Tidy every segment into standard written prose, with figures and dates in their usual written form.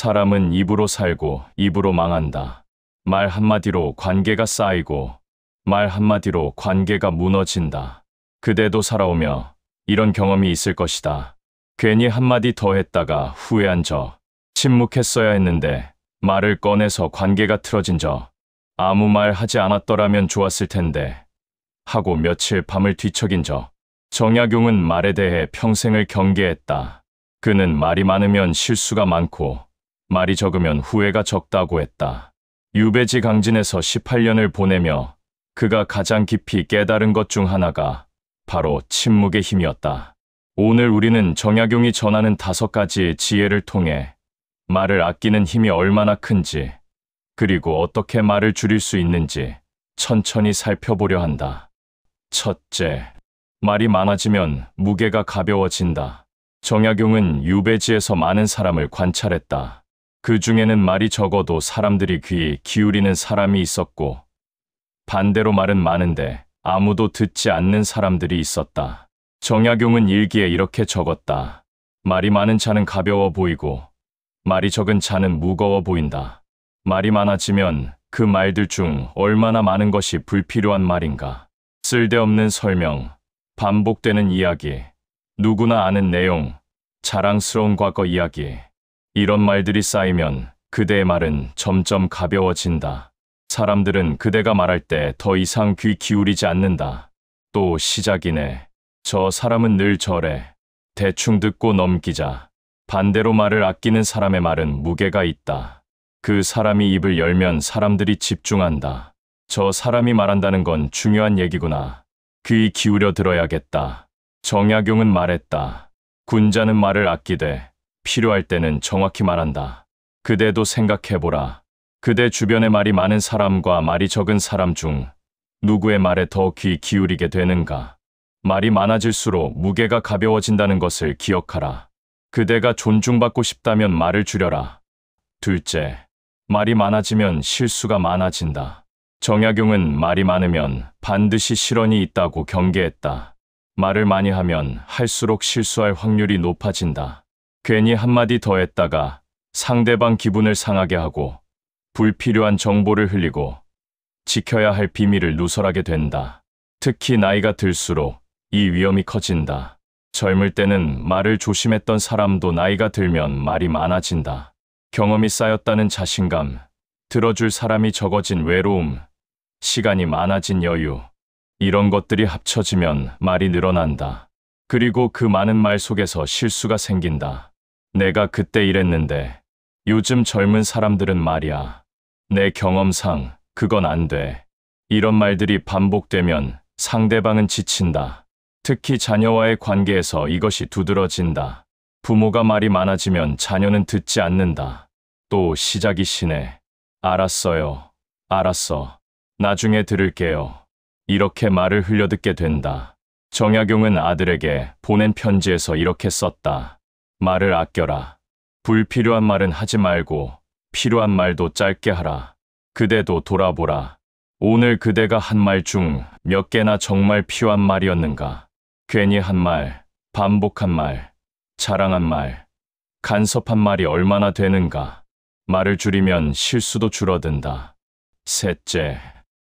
사람은 입으로 살고 입으로 망한다. 말 한마디로 관계가 쌓이고 말 한마디로 관계가 무너진다. 그대도 살아오며 이런 경험이 있을 것이다. 괜히 한마디 더 했다가 후회한 적, 침묵했어야 했는데 말을 꺼내서 관계가 틀어진 적, 아무 말 하지 않았더라면 좋았을 텐데 하고 며칠 밤을 뒤척인 적. 정약용은 말에 대해 평생을 경계했다. 그는 말이 많으면 실수가 많고 말이 적으면 후회가 적다고 했다. 유배지 강진에서 18년을 보내며 그가 가장 깊이 깨달은 것 중 하나가 바로 침묵의 힘이었다. 오늘 우리는 정약용이 전하는 5가지의 지혜를 통해 말을 아끼는 힘이 얼마나 큰지, 그리고 어떻게 말을 줄일 수 있는지 천천히 살펴보려 한다. 첫째, 말이 많아지면 무게가 가벼워진다. 정약용은 유배지에서 많은 사람을 관찰했다. 그 중에는 말이 적어도 사람들이 귀 기울이는 사람이 있었고, 반대로 말은 많은데 아무도 듣지 않는 사람들이 있었다. 정약용은 일기에 이렇게 적었다. 말이 많은 자는 가벼워 보이고 말이 적은 자는 무거워 보인다. 말이 많아지면 그 말들 중 얼마나 많은 것이 불필요한 말인가. 쓸데없는 설명, 반복되는 이야기, 누구나 아는 내용, 자랑스러운 과거 이야기. 이런 말들이 쌓이면 그대의 말은 점점 가벼워진다. 사람들은 그대가 말할 때 더 이상 귀 기울이지 않는다. 또 시작이네. 저 사람은 늘 저래. 대충 듣고 넘기자. 반대로 말을 아끼는 사람의 말은 무게가 있다. 그 사람이 입을 열면 사람들이 집중한다. 저 사람이 말한다는 건 중요한 얘기구나. 귀 기울여 들어야겠다. 정약용은 말했다. 군자는 말을 아끼되 필요할 때는 정확히 말한다. 그대도 생각해보라. 그대 주변에 말이 많은 사람과 말이 적은 사람 중 누구의 말에 더 귀 기울이게 되는가? 말이 많아질수록 무게가 가벼워진다는 것을 기억하라. 그대가 존중받고 싶다면 말을 줄여라. 둘째, 말이 많아지면 실수가 많아진다. 정약용은 말이 많으면 반드시 실언이 있다고 경계했다. 말을 많이 하면 할수록 실수할 확률이 높아진다. 괜히 한마디 더 했다가 상대방 기분을 상하게 하고 불필요한 정보를 흘리고 지켜야 할 비밀을 누설하게 된다. 특히 나이가 들수록 이 위험이 커진다. 젊을 때는 말을 조심했던 사람도 나이가 들면 말이 많아진다. 경험이 쌓였다는 자신감, 들어줄 사람이 적어진 외로움, 시간이 많아진 여유, 이런 것들이 합쳐지면 말이 늘어난다. 그리고 그 많은 말 속에서 실수가 생긴다. 내가 그때 이랬는데 요즘 젊은 사람들은 말이야. 내 경험상 그건 안 돼. 이런 말들이 반복되면 상대방은 지친다. 특히 자녀와의 관계에서 이것이 두드러진다. 부모가 말이 많아지면 자녀는 듣지 않는다. 또 시작이시네. 알았어요. 알았어. 나중에 들을게요. 이렇게 말을 흘려듣게 된다. 정약용은 아들에게 보낸 편지에서 이렇게 썼다. 말을 아껴라. 불필요한 말은 하지 말고 필요한 말도 짧게 하라. 그대도 돌아보라. 오늘 그대가 한 말 중 몇 개나 정말 필요한 말이었는가? 괜히 한 말, 반복한 말, 자랑한 말, 간섭한 말이 얼마나 되는가? 말을 줄이면 실수도 줄어든다. 셋째,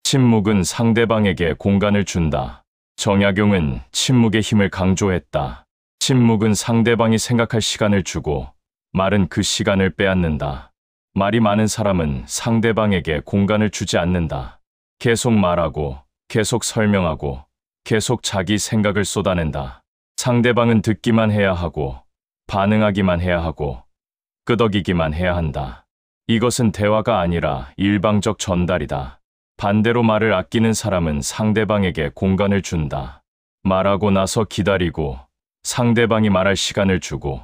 침묵은 상대방에게 공간을 준다. 정약용은 침묵의 힘을 강조했다. 침묵은 상대방이 생각할 시간을 주고 말은 그 시간을 빼앗는다. 말이 많은 사람은 상대방에게 공간을 주지 않는다. 계속 말하고, 계속 설명하고, 계속 자기 생각을 쏟아낸다. 상대방은 듣기만 해야 하고, 반응하기만 해야 하고, 끄덕이기만 해야 한다. 이것은 대화가 아니라 일방적 전달이다. 반대로 말을 아끼는 사람은 상대방에게 공간을 준다. 말하고 나서 기다리고, 상대방이 말할 시간을 주고,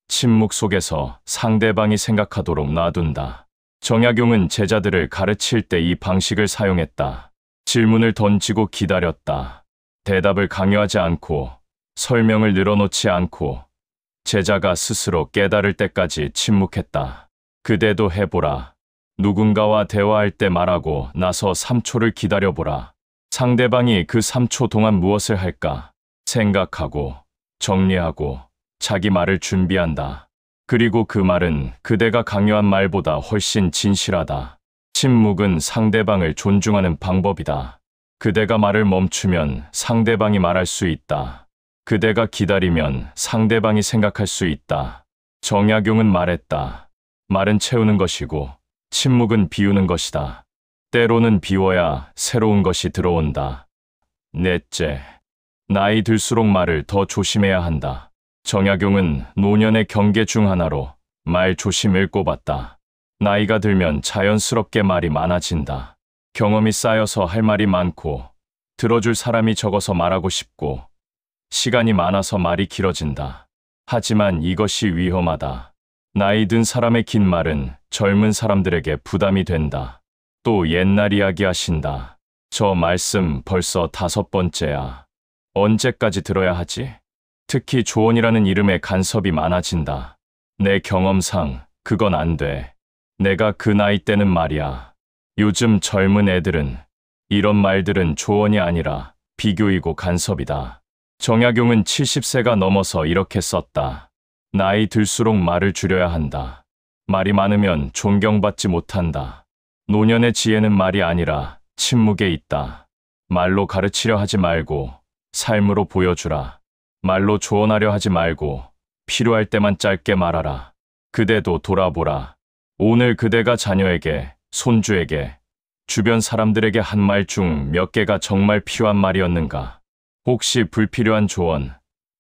침묵 속에서 상대방이 생각하도록 놔둔다. 정약용은 제자들을 가르칠 때 이 방식을 사용했다. 질문을 던지고 기다렸다. 대답을 강요하지 않고 설명을 늘어놓지 않고 제자가 스스로 깨달을 때까지 침묵했다. 그대도 해보라. 누군가와 대화할 때 말하고 나서 3초를 기다려보라. 상대방이 그 3초 동안 무엇을 할까 생각하고 정리하고 자기 말을 준비한다. 그리고 그 말은 그대가 강요한 말보다 훨씬 진실하다. 침묵은 상대방을 존중하는 방법이다. 그대가 말을 멈추면 상대방이 말할 수 있다. 그대가 기다리면 상대방이 생각할 수 있다. 정약용은 말했다. 말은 채우는 것이고 침묵은 비우는 것이다. 때로는 비워야 새로운 것이 들어온다. 넷째, 나이 들수록 말을 더 조심해야 한다. 정약용은 노년의 경계 중 하나로 말 조심을 꼽았다. 나이가 들면 자연스럽게 말이 많아진다. 경험이 쌓여서 할 말이 많고, 들어줄 사람이 적어서 말하고 싶고, 시간이 많아서 말이 길어진다. 하지만 이것이 위험하다. 나이 든 사람의 긴 말은 젊은 사람들에게 부담이 된다. 또 옛날 이야기 하신다. 저 말씀 벌써 5번째야. 언제까지 들어야 하지? 특히 조언이라는 이름에 간섭이 많아진다. 내 경험상 그건 안 돼. 내가 그 나이 때는 말이야. 요즘 젊은 애들은 이런 말들은 조언이 아니라 비교이고 간섭이다. 정약용은 70세가 넘어서 이렇게 썼다. 나이 들수록 말을 줄여야 한다. 말이 많으면 존경받지 못한다. 노년의 지혜는 말이 아니라 침묵에 있다. 말로 가르치려 하지 말고 삶으로 보여주라. 말로 조언하려 하지 말고 필요할 때만 짧게 말하라. 그대도 돌아보라. 오늘 그대가 자녀에게, 손주에게, 주변 사람들에게 한 말 중 몇 개가 정말 필요한 말이었는가? 혹시 불필요한 조언,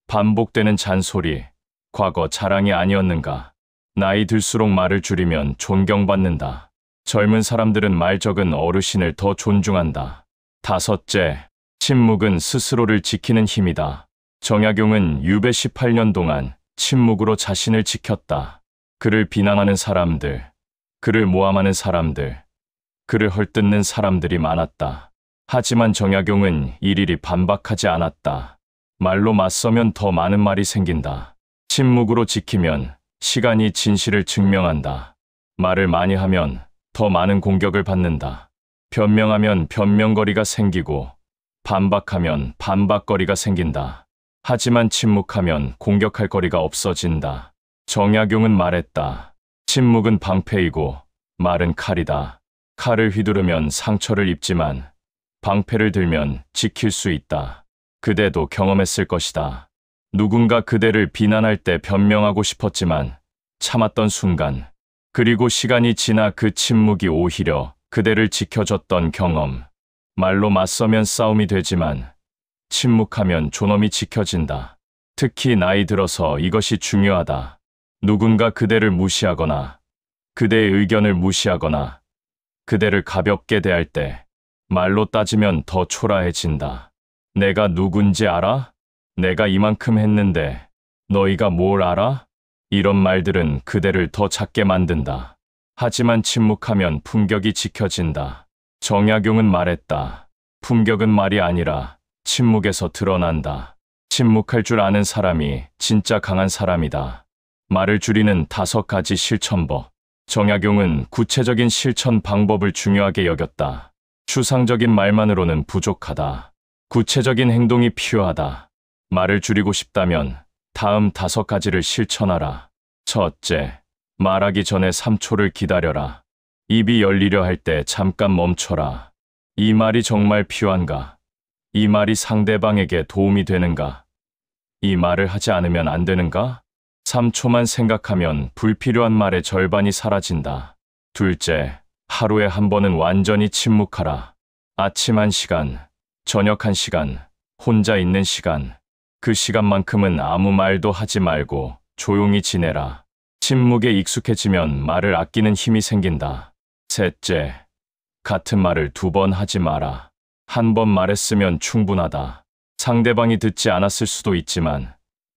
반복되는 잔소리, 과거 자랑이 아니었는가? 나이 들수록 말을 줄이면 존경받는다. 젊은 사람들은 말 적은 어르신을 더 존중한다. 5째, 침묵은 스스로를 지키는 힘이다. 정약용은 유배 18년 동안 침묵으로 자신을 지켰다. 그를 비난하는 사람들, 그를 모함하는 사람들, 그를 헐뜯는 사람들이 많았다. 하지만 정약용은 일일이 반박하지 않았다. 말로 맞서면 더 많은 말이 생긴다. 침묵으로 지키면 시간이 진실을 증명한다. 말을 많이 하면 더 많은 공격을 받는다. 변명하면 변명거리가 생기고 반박하면 반박거리가 생긴다. 하지만 침묵하면 공격할 거리가 없어진다. 정약용은 말했다. 침묵은 방패이고 말은 칼이다. 칼을 휘두르면 상처를 입지만 방패를 들면 지킬 수 있다. 그대도 경험했을 것이다. 누군가 그대를 비난할 때 변명하고 싶었지만 참았던 순간, 그리고 시간이 지나 그 침묵이 오히려 그대를 지켜줬던 경험. 말로 맞서면 싸움이 되지만 침묵하면 존엄이 지켜진다. 특히 나이 들어서 이것이 중요하다. 누군가 그대를 무시하거나 그대의 의견을 무시하거나 그대를 가볍게 대할 때 말로 따지면 더 초라해진다. 내가 누군지 알아? 내가 이만큼 했는데 너희가 뭘 알아? 이런 말들은 그대를 더 작게 만든다. 하지만 침묵하면 품격이 지켜진다. 정약용은 말했다. 품격은 말이 아니라 침묵에서 드러난다. 침묵할 줄 아는 사람이 진짜 강한 사람이다. 말을 줄이는 5가지 실천법. 정약용은 구체적인 실천 방법을 중요하게 여겼다. 추상적인 말만으로는 부족하다. 구체적인 행동이 필요하다. 말을 줄이고 싶다면 다음 5가지를 실천하라. 첫째, 말하기 전에 3초를 기다려라. 입이 열리려 할 때 잠깐 멈춰라. 이 말이 정말 필요한가? 이 말이 상대방에게 도움이 되는가? 이 말을 하지 않으면 안 되는가? 3초만 생각하면 불필요한 말의 절반이 사라진다. 둘째, 하루에 한 번은 완전히 침묵하라. 아침 1시간, 저녁 1시간, 혼자 있는 시간. 그 시간만큼은 아무 말도 하지 말고 조용히 지내라. 침묵에 익숙해지면 말을 아끼는 힘이 생긴다. 셋째, 같은 말을 2번 하지 마라. 한 번 말했으면 충분하다. 상대방이 듣지 않았을 수도 있지만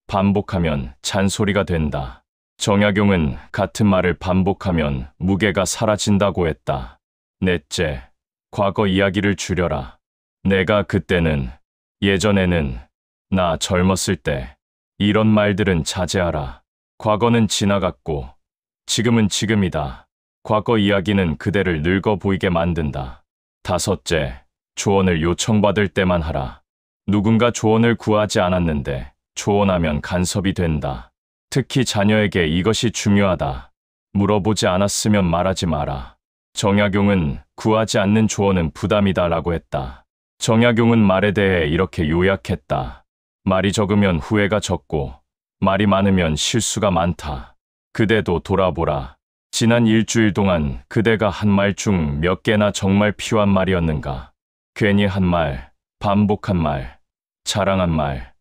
반복하면 잔소리가 된다. 정약용은 같은 말을 반복하면 무게가 사라진다고 했다. 넷째, 과거 이야기를 줄여라. 내가 그때는, 예전에는, 나 젊었을 때, 이런 말들은 자제하라. 과거는 지나갔고 지금은 지금이다. 과거 이야기는 그대를 늙어 보이게 만든다. 5째, 조언을 요청받을 때만 하라. 누군가 조언을 구하지 않았는데 조언하면 간섭이 된다. 특히 자녀에게 이것이 중요하다. 물어보지 않았으면 말하지 마라. 정약용은 구하지 않는 조언은 부담이다 라고 했다. 정약용은 말에 대해 이렇게 요약했다. 말이 적으면 후회가 적고 말이 많으면 실수가 많다. 그대도 돌아보라. 지난 일주일 동안 그대가 한 말 중 몇 개나 정말 필요한 말이었는가? 괜히 한 말, 반복한 말, 자랑한 말,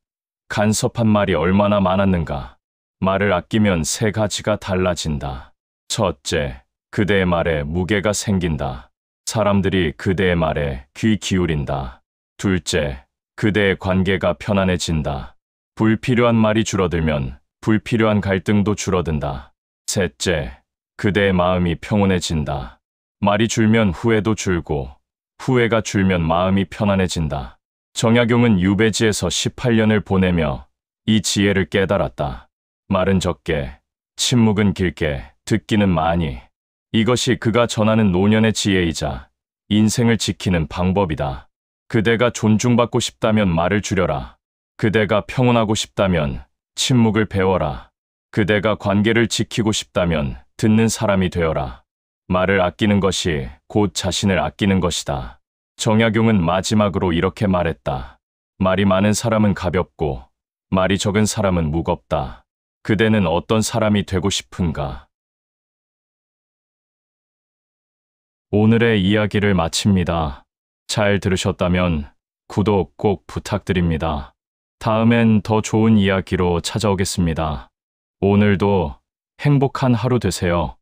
간섭한 말이 얼마나 많았는가? 말을 아끼면 세 가지가 달라진다. 첫째, 그대의 말에 무게가 생긴다. 사람들이 그대의 말에 귀 기울인다. 둘째, 그대의 관계가 편안해진다. 불필요한 말이 줄어들면 불필요한 갈등도 줄어든다. 셋째, 그대의 마음이 평온해진다. 말이 줄면 후회도 줄고 후회가 줄면 마음이 편안해진다. 정약용은 유배지에서 18년을 보내며 이 지혜를 깨달았다. 말은 적게, 침묵은 길게, 듣기는 많이. 이것이 그가 전하는 노년의 지혜이자 인생을 지키는 방법이다. 그대가 존중받고 싶다면 말을 줄여라. 그대가 평온하고 싶다면 침묵을 배워라. 그대가 관계를 지키고 싶다면 듣는 사람이 되어라. 말을 아끼는 것이 곧 자신을 아끼는 것이다. 정약용은 마지막으로 이렇게 말했다. 말이 많은 사람은 가볍고 말이 적은 사람은 무겁다. 그대는 어떤 사람이 되고 싶은가? 오늘의 이야기를 마칩니다. 잘 들으셨다면 구독 꼭 부탁드립니다. 다음엔 더 좋은 이야기로 찾아오겠습니다. 오늘도 행복한 하루 되세요.